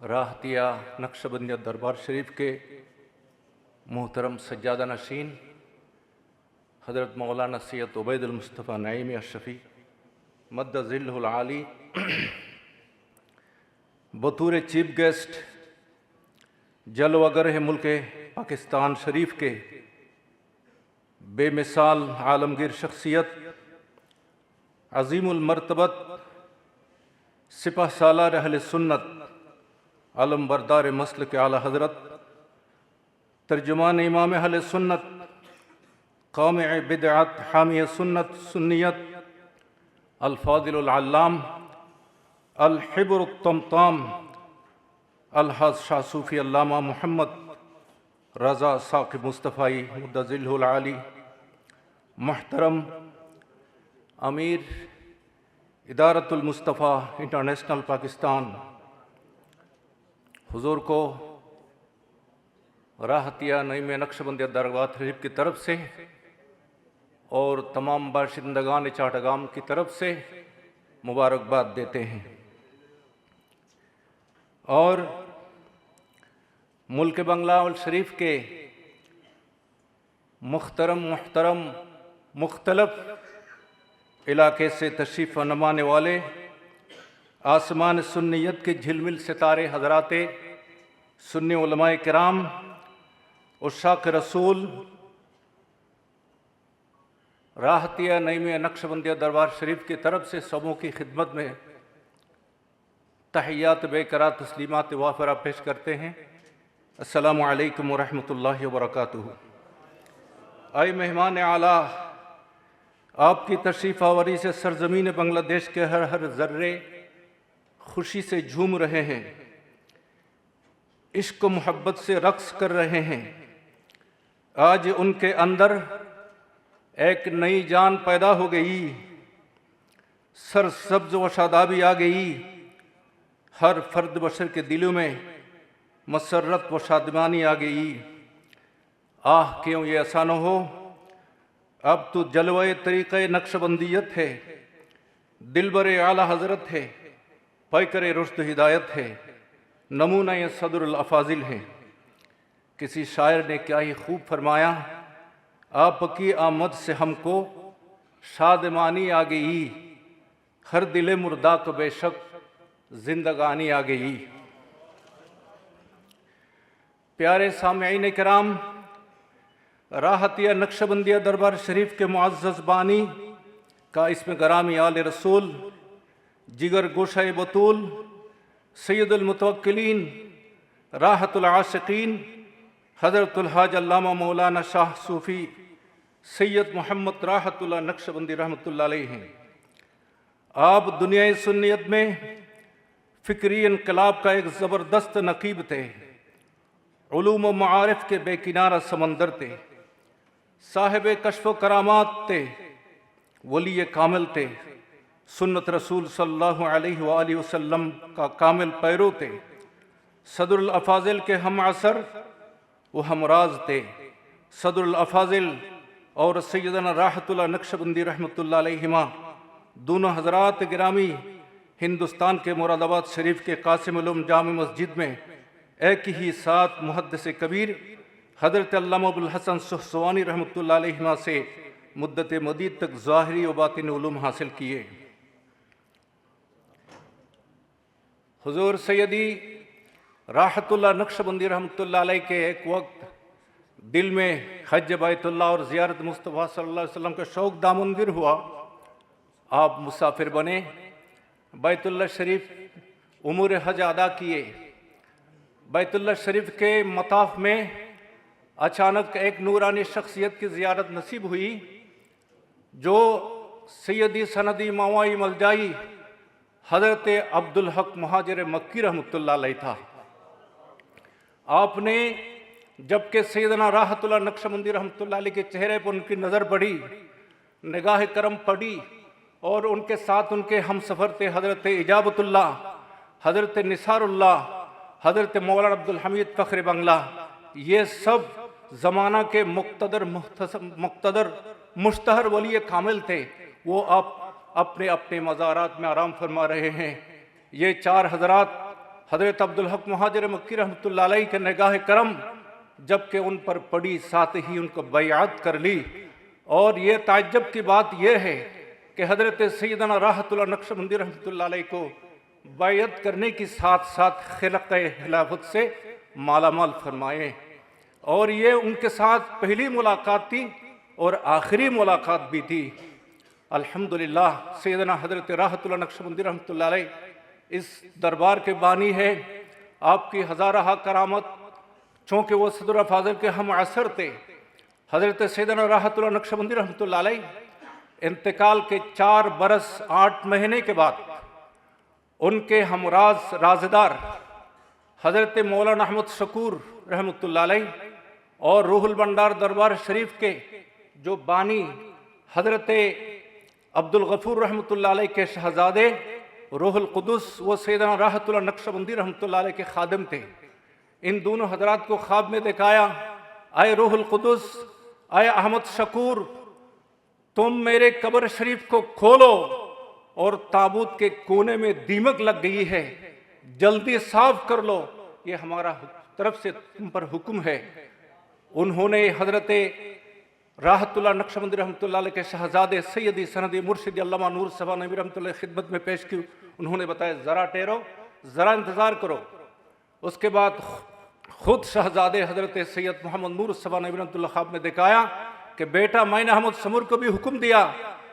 राहतिया नक्शबंदिया दरबार शरीफ के मोहतरम सज्जादा नशीन हज़रत मौलाना सैयद उबैदुल मुस्तफ़ा नईमी अशरफ़ी मद्दज़िल्लुल आली बतौर चीफ गेस्ट जलवगर है मुल्क पाकिस्तान शरीफ के बेमिसाल आलमगीर शख्सियत अज़ीमुल मर्तबत सिपह सालार अहले सुन्नत आलम बरदार मसल के आला हज़रत तर्जुमान इमाम अहले सुन्नत क़ौम बिदअत हामी सुन्नत सुन्नियत अल-फ़ाज़िलुल अल्लाम अल-हिब्रुत तमताम अल-हज़ शाह सूफ़ी अल्लामा मोहम्मद रज़ा साक़िब मुस्तफ़ाई मुद्दज़िल्लुल आली मुहतरम अमीर इदारतुल मुस्तफ़ा इंटरनेशनल पाकिस्तान, हुज़ूर को राहतिया नईम नक्शबंदिया दरबार शरीफ की तरफ से और तमाम बाशिंदगान चाटगाम की तरफ से मुबारकबाद देते हैं और मुल्क बंगलादेश शरीफ के मुख्तरम मुख्तलफ इलाके से तशरीफ़ फरमाने वाले आसमान सुन्नियत के झिलमिल सितारे हज़राते सुन्नी उलमाए किराम उशाक रसूल राहतिया नईम नक्शबंदिया दरबार शरीफ की तरफ से सबों की खिदमत में तहियात बेकरार तस्लीमात वाफरा पेश करते हैं। अस्सलामु अलैकुम व रहमतुल्लाहि व बरकातुहू। आए मेहमान आला, आपकी तशरीफ़ आवरी से सरज़मीन बांग्लादेश के हर ज़र्रे खुशी से झूम रहे हैं, इश्क मोहब्बत से रक़्स कर रहे हैं। आज उनके अंदर एक नई जान पैदा हो गई, सरसब्ज़ व शादाबी आ गई। हर फर्द बशर के दिलों में मसरत व शादमानी आ गई। आह क्यों ये ऐसा न हो, अब तो जलवे तरीक़े नक्शबंदियत है, दिलबर आला हज़रत है, पैकर रुश्द हिदायत है, नमूना ये सदरुल अफ़ाज़िल है। किसी शायर ने क्या ही खूब फरमाया, आपकी आमद से हमको शादमानी आ गई, हर दिल मुर्दा को बेशक जिंदगानी आ गई। प्यारे सामईन किराम, राहतिया नक्शबंदिया दरबार शरीफ के मुअज़्ज़ज़ बानी का इसमें गरामी आले रसूल जिगर गोशा बतूल सैयदुल मुतवक्किलीन राहतुल आशिकीन हज़रतुल हाज अल्लामा मौलाना शाह सूफ़ी सैयद मोहम्मद राहतुल्लाह नक्शबंदी रहमतुल्लाह अलैहि हैं। आप दुनिया सुन्नियत में फ़िक्री इनकलाब का एक ज़बरदस्त नकीब थे, उलूम व मारिफ़ के बेकिनारा समंदर थे, साहिब कश्फ़ व करामात थे, वली कामिल थे, सुन्नत रसूल सल्लल्लाहु अलैहि वसल्लम का कामिल पैरो थे, सदरुल अफ़ाज़िल के हम असर व हमराज थे। सदरुल अफ़ाज़िल और सैयदना राहतुल्लाह नक्शबंदी रहमतुल्लाह अलैहिमा दोनों हज़रात गिरामी हिंदुस्तान के मुरादाबाद शरीफ के कासिम उलूम जामे मस्जिद में एक ही साथ मुहद्दिस कबीर हज़रत अल्लामा अबुल हसन सुहसवानी रहमतुल्लाह अलैहिमा से मुद्दत मदीद तक ज़ाहिरी व बातिनी उलूम हासिल किए। हुज़ूर सैयदी राहतुल्लाह नक्शबंदी रहमतुल्लाह अलैहि के एक वक्त दिल में हज बैतुल्लाह और ज़ियारत मुस्तफ़ा सल्लल्लाहु अलैहि वसल्लम का शौक़ दामनगिर हुआ। आप मुसाफिर बने, बैतुल्लाह शरीफ उमूर हज अदा किए। बैतुल्लाह शरीफ के मताफ़ में अचानक एक नूरानी शख्सियत की ज़ियारत नसीब हुई, जो सैयदी सनदी मवाई मलजाई हज़रत अब्दुल हक मुहाजिर मक्की रहमतुल्लाह अलैहि था। आपने जबकि सैयदना राहतुल्लाह नक्शबंदी रहमतुल्लाह अलैहि के चेहरे पर उनकी नज़र पड़ी, निगाह करम पड़ी और उनके साथ उनके हम सफ़र थे हज़रत इजाबतुल्लाह, हज़रत निसारुल्लाह, हज़रत मौलाना अब्दुल हमीद फ़ख्र बंगला। ये सब ज़माना के मुक़्तदर मुश्तहर वली कामिल थे। वो आप अपने अपने मज़ारात में आराम फरमा रहे हैं। ये चार हज़रात हज़रत अब्दुल हक मुहाजिर मक्की रहमतुल्लाह अलैह के निगाह करम जबकि उन पर पड़ी, साथ ही उनको बैआत कर ली। और ये ताज्जुब की बात यह है कि हज़रत सैयदना राहतुल्लाह नक्शबंदी रहमतुल्लाह अलैह को बैअत करने के साथ साथ खिलक़े खिलाफत से मालामाल फरमाए। और ये उनके साथ पहली मुलाकात थी और आखिरी मुलाकात भी थी। अल्हम्दुलिल्लाह सैयदना हज़रत राहतुल्लाह नक्शबंदी रहमतुल्लाह अलैह इस दरबार के बानी है। आपकी हज़ारहा करामत, चूँकि वो सदर फाज़िल के हम असर थे। हज़रत सैयदना राहतुल्लाह नक्शबंदी रहमतुल्लाह अलैह इंतकाल के 4 बरस 8 महीने के बाद उनके हमराज राज़दार हज़रत मौलाना अहमद शकूर रहमतुल्लाह अलैह और रूहुल भंडार दरबार शरीफ के जो बानी हज़रत अब्दुल गफूर रहमतुल्लाह अलैह के शहजादे रूहुल कुदुस व सैयदना राहतुल्लाह नक्शबंदी रहमतुल्लाह अलैह के खादिम थे। इन दोनों हजरात को ख्वाब में दिखाया, आए रूहुल कुदुस, आए अहमद शकूर, तुम मेरे कब्र शरीफ को खोलो और ताबूत के कोने में दीमक लग गई है, जल्दी साफ कर लो, ये हमारा तरफ से तुम पर हुक्म है। उन्होंने हजरत राहतुल्लाह नक्शबंदी रहमतुल्लाह अलैह के शहजादे सैयदी सनदी मुर्शिद अल्लामा नूर सभा नबी रहमतुल्लाह खिदमत में पेश की। उन्होंने बताया ज़रा ठहरो, ज़रा इंतज़ार करो। उसके बाद खुद शहजादे हजरत सैयद मोहम्मद नूर सभा नबी रहमतुल्लाह ख्वाब में दिखाया कि बेटा मैंने अहमद समूर को भी हुक्म दिया,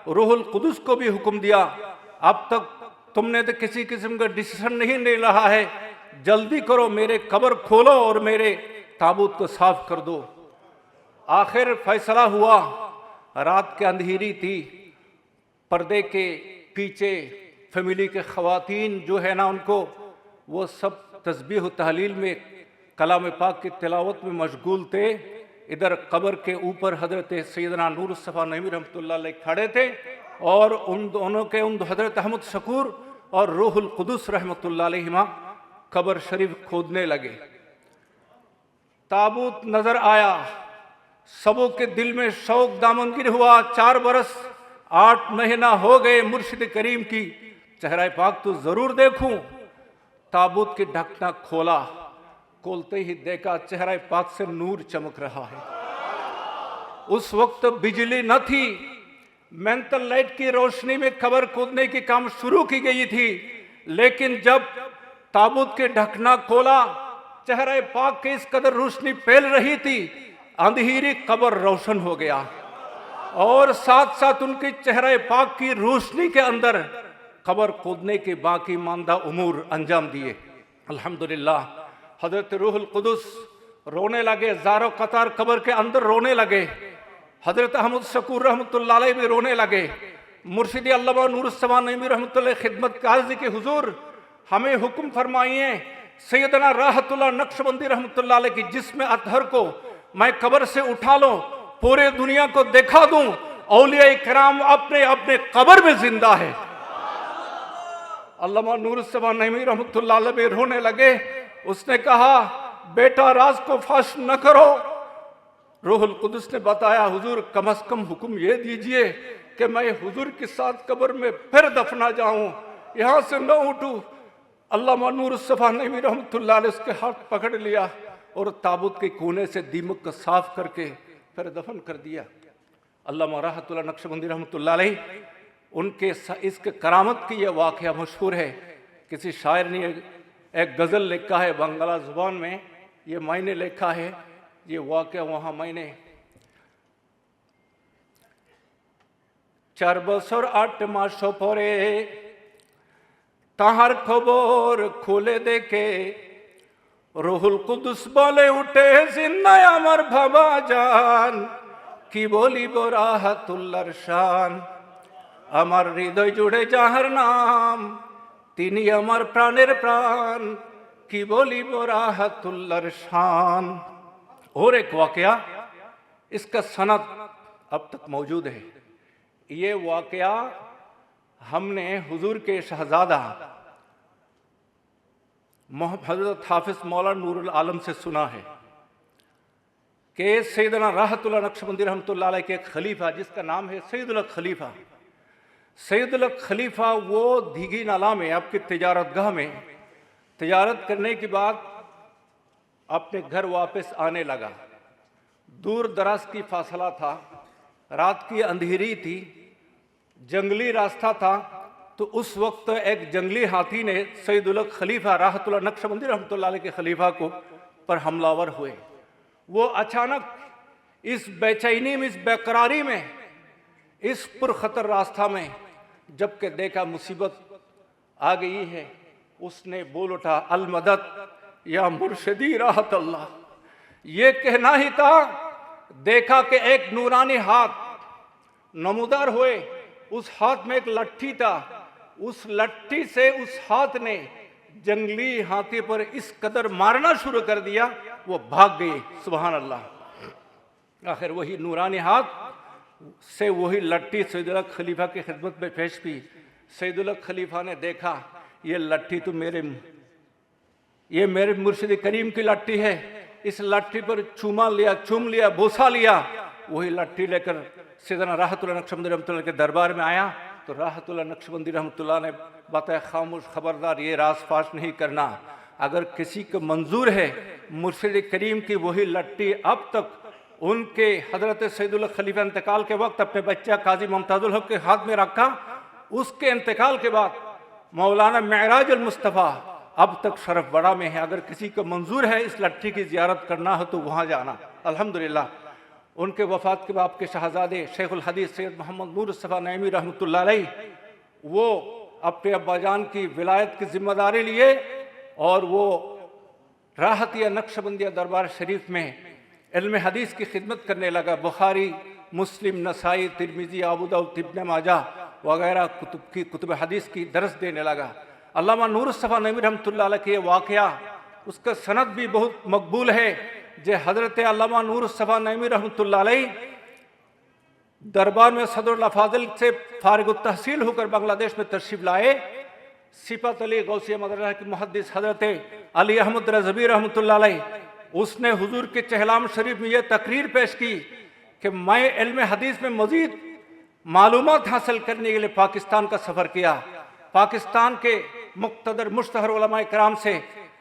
रूहुल कुदुस को भी हुक्म दिया, अब तक तुमने तो किसी किस्म का डिसीजन नहीं ले रहा है, जल्दी करो, मेरे कब्र खोलो और मेरे ताबूत को साफ कर दो। आखिर फैसला हुआ। रात के अंधेरी थी, पर्दे के पीछे फैमिली के ख़वातीन जो है ना, उनको वो सब तस्बीह तहलील में कलाम पाक की तिलावत में मशगूल थे। इधर कब्र के ऊपर हजरत सैयदना नूर सफ़ा नईमी रहमतुल्लाह अलैह खड़े थे और उन दोनों के हजरत अहमद शकूर और रूहुल कुदुस रहमतुल्लाह अलैहिमा कब्र शरीफ खोदने लगे। ताबूत नजर आया, सबों के दिल में शौक दामनगिर हुआ। 4 बरस 8 महीना हो गए मुर्शिद करीम की चेहरा पाक तो जरूर देखूं। ताबूत की ढकना खोला, खोलते ही देखा चेहरा पाक से नूर चमक रहा है। उस वक्त बिजली न थी, मेंटल लाइट की रोशनी में कब्र खोदने की काम शुरू की गई थी। लेकिन जब ताबूत के ढकना खोला, चेहरे पाक के इस कदर रोशनी फैल रही थी, अंधेरी कब्र रोशन हो गया और साथ साथ उनके चेहरे पाक की रोशनी के अंदर कब्र खोदने के बाकी मानदा उमूर अंजाम दिए। अल्हम्दुलिल्लाह हजरत रूहुल कुदुस रोने लगे, ज़ारो कतार कब्र के अंदर रोने लगे। हजरत अहमद शकूर रहमतुल्लाह अलैह भी रोने लगे। मुर्शिद अल्लामा नूर सभा नईमी रहमतुल्लाह खिदमत काजी के हुजूर हमें हुक्म फरमाइए, सैयदना राहतुल्लाह नक्शबंदी रहमतुल्लाह अलैह की जिस्म अतहर को मैं कब्र से उठा लो, पूरे दुनिया को दिखा दूं औलिया किराम अपने अपने कब्र में जिंदा है। अल्लामा नूर सभा नईमी रहमतुल्लाह अलैह भी रोने लगे। उसने कहा बेटा राज को फाश न करो। रूहुल कुदुस ने बताया हुजूर कम से कम हुक्म ये दीजिए कि मैं हुजूर के साथ कब्र में फिर दफना जाऊं, यहां से न उठूं। अल्लामा नूर सभा नईमी रहमतुल्लाह अलैह उसके हाथ पकड़ लिया और ताबूत के कोने से दीमक को साफ करके फिर दफन कर दिया। अल्लामा राहतुल्लाह नक्शबंदी रहमतुल्लाह अलैह उनके इसके करामत की यह वाक़या मशहूर है। किसी शायर ने एक गज़ल लिखा है बंगला ज़ुबान में, ये मैंने लिखा है, ये वाक़या वहाँ मैंने 4 বছর 8 মাস পরে তাহার খবর খুলে দেখে রুহুল কুদুস বলে উঠে জিন্নায় আমার বাবা জান, কি বলিব রাহতুল্লাহর শান, আমার হৃদয় জুড়ে যাহার নাম তিনি আমার প্রাণের প্রাণ, কি বলিব রাহতুল্লাহর শাन। और एक वाकया इसका सनद अब तक मौजूद है। ये वाकया हमने हुजूर के शहजादा हज़रत हाफिज़ मौलाना नूरुल आलम से सुना है कि सैयदना राहतुल्लाह नक्शबंदी रहमतुल्लाह अलैह के एक खलीफा जिसका नाम है सैयदुल खलीफा। सैयदुल खलीफा वो दीगी नाला में आपकी तिजारतगाह में तिजारत करने के बाद अपने घर वापस आने लगा। दूर दराज की फासला था, रात की अंधेरी थी, जंगली रास्ता था। तो उस वक्त एक जंगली हाथी ने सैयदुल खलीफा राहतुल्लाह नक्शबंदी रहमतुल्लाह अलैह के खलीफा को पर हमलावर हुए। वो अचानक इस बेचैनी में, इस बेकरारी में, इस पुरखतर रास्ता में जबकि देखा मुसीबत आ गई है, उसने बोल उठा अल मदद या मुर्शिदी राहत अल्लाह। ये कहना ही था, देखा कि एक नूरानी हाथ नमूदार हुए, उस हाथ में एक लट्ठी था, उस लट्ठी से उस हाथ ने जंगली हाथी पर इस कदर मारना शुरू कर दिया, वो भाग गए। सुभान अल्लाह। आखिर वही नूरानी हाथ से वही लट्ठी सैयदुल खलीफा की खिदमत में पेश की। सैयदुल खलीफा ने देखा ये लट्ठी तो ये मेरे मुर्शिद करीम की लट्ठी है। इस लट्ठी पर चूम लिया, बोसा लिया। वही लट्ठी लेकर सैयदना राहतुल्लाह नक्शबंदी रहमतुल्लाह के दरबार में आया तो राहतुल्लाह नक्शबंदी रहमतुल्लाह ने बताया, खामोश, खबरदार, ये राज फाश नहीं करना। अगर किसी को मंजूर है मुर्शिद करीम की वही लट्ठी अब तक उनके हजरत सैयदुल खलीफा इंतकाल के वक्त अपने बच्चा काजी मुमताजुल हक के हाथ में रखा, उसके इंतकाल के बाद मौलाना मेराज अल मुस्तफ़ा अब तक शरफ बड़ा में है। अगर किसी को मंजूर है इस लट्ठी की ज़ियारत करना हो तो वहाँ जाना। अल्हम्दुलिल्लाह उनके वफ़ात के बाद के शहजादे शेखुल हदीस सैयद मोहम्मद नूर मुस्तफ़ा नईमी रहमतुल्लाह अलैह वो अपने अब्बाजान की विलायत की जिम्मेदारी लिए और वो राहतिया नक्शबंदिया दरबार शरीफ में इल्म हदीस की खिदमत करने लगा। बुखारी, मुस्लिम, नसाई, तिरमिज़ी, अबू दाऊद, इब्न माजा वगैरह कुतुब हदीस की दरस देने लगा। अल्लामा नूर मुस्तफ़ा नईमी रहमतुल्लाह अलैह के वाक़या उसका सनद भी बहुत मकबूल है। जे हज़रत अल्लामा नूर मुस्तफ़ा नईमी रहमतुल्लाह अलैह दरबार में सदरुल अफाज़िल से फारिग तहसील होकर बांग्लादेश में तशरीफ़ लाए। सिफत अली गौसिया मदरसा के मुहद्दिस हज़रत अली अहमद रज़वी रहमतुल्लाह अलैह उसने हुजूर के चहलाम शरीफ में यह तकरीर पेश की कि मैं इल्म हदीस में मज़ीद मालूमात हासिल करने के लिए पाकिस्तान का सफ़र किया। पाकिस्तान के मुक़्तदर मुश्तहर उलमाए किराम से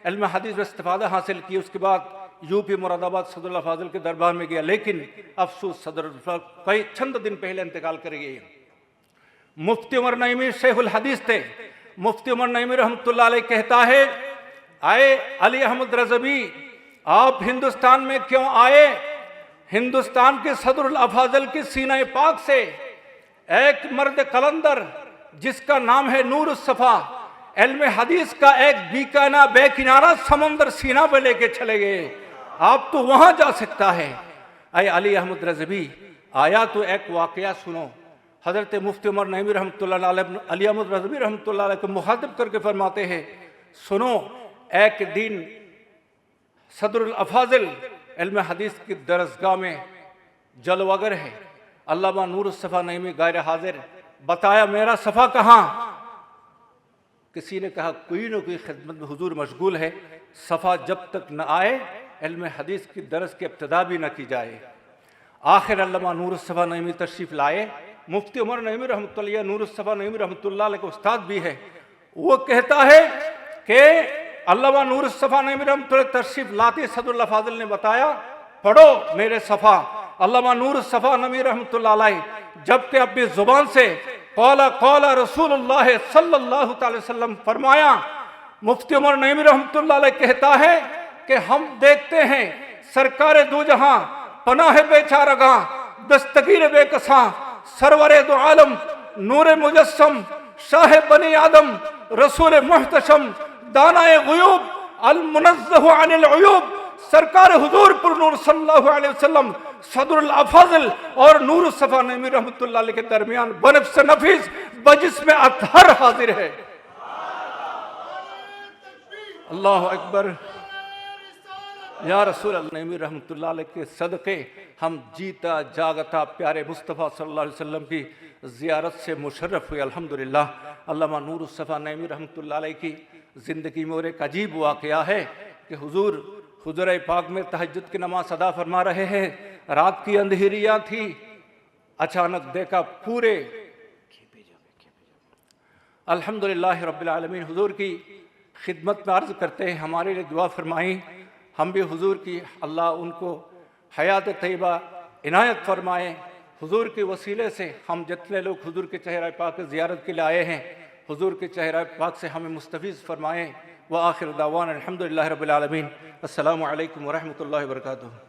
इल्म हदीस में इस्तिफ़ादा हासिल की। उसके बाद यूपी मुरादाबाद सदरुल फाजिल के दरबार में गया, लेकिन अफसोस सदरुल कई चंद दिन पहले इंतकाल कर गए। मुफ्ती उमर नईमी शेखुल हदीस थे। मुफ्ती उमर नईमी रहमतुल्लाह अलैह कहता है, आए अली अहमद रज़वी आप हिंदुस्तान में क्यों आए? हिंदुस्तान के सदरुल अफाजल की सीना पाक से एक मर्द कलंदर जिसका नाम है नूर सफ़ा इल्म हदीस का एक बीकाना बेकिनारा समंदर सीना पे लेके चले गए। आप तो वहां जा सकता है। अय अली अहमद रज़वी आया तो एक वाकया सुनो। हजरत मुफ्ती उमर नईमी रहमतुल्लाह अलैह अली अहमद रज़वी रहमतुल्लाह अलैह को मुखातिब करके फरमाते हैं, सुनो एक दिन सदरुल अफाजिल इल्म हदीस की दरसगाह में जलवागर है। अल्लामा नूर मुस्तफ़ा नईमी गैर हाजिर। बताया मेरा सफ़ा कहाँ? किसी ने कहा कोई न कोई खिदमत में हुजूर मशगूल है, सफ़ा जब तक न आए इल्म हदीस की दरस की इब्तिदा भी न की जाए। आखिर अल्लामा नूर मुस्तफ़ा नईमी तशरीफ़ लाए। मुफ्ती उमर नईमी रहमतुल्लाह नूर मुस्तफ़ा नईमी रहमतुल्लाह अलैह का उस्ताद भी है। वो कहता है कि अल्लामा नूर मुस्तफ़ा नईमी रहमतुल्लाह तशरीफ़ लाते सदरुल फाजिल ने बताया पढ़ो मेरे सफ़ा। अल्लामा नूर मुस्तफ़ा नईमी रहमतुल्लाह अलैह जबकि अपनी ज़ुबान से कौला रसूलुल्लाह सल्लल्लाहु अलैहि वसल्लम फरमाया, मुफ्ती उमर नईमी रहमतुल्लाह अलैह कहता है कि हम देखते हैं सरकार दो जहां पनाह बेचारगा दस्तगीर बेकसा सरवरे दो आलम नूर मुजस्सम शाह बनी आदम रसूल मुहतशम दानाए गुयूब अल मुनज़्ज़ह अनिल उयूब सरकार हुजूर पर नूर सल्लल्लाहु अलैहि वसल्लम सदरुल अफाजिल और नूर मुस्तफ़ा नईमी रहमतुल्लाह अलैह के दरमियान बनफ्स नफीस बजिस में अतहर हाजिर है। अल्लाह अकबर। या रसूल अल्लाह नईमी रहमतुल्लाह अलैह के सदक़े हम जीता जागता प्यारे मुस्तफ़ा सल्लल्लाहु अलैहि वसल्लम की ज़ियारत से मुशर्रफ हुए। अल्हम्दुलिल्लाह। अल्लामा नूर मुस्तफ़ा नईमी रहमतुल्लाह अलैह की ज़िंदगी में और एक अजीब वाक़या है कि हुजूर हुजूर पाक में तहज्जुद की नमाज अदा फरमा रहे हैं। रात की अंधेरियाँ थी। अचानक देखा पूरे अल्हम्दुलिल्लाह रब्बिल आलमीन हुजूर की खिदमत में अर्ज़ करते हैं हमारे लिए दुआ फरमाएँ। हम भी हुजूर की अल्लाह उनको हयात तैयबा इनायत फरमाएँ। हुजूर के वसीले से हम जितने लोग हुजूर के चेहरा पाक की ज़ियारत के लिए आए हैं, हुजूर के चेहरा पाक से हमें मुस्तफ़ीज़ फरमाएँ। व आखिर दावाना अल्हम्दुलिल्लाहि रब्बिल आलमीन। अस्सलामु अलैकुम व रहमतुल्लाहि व बरकातुहू।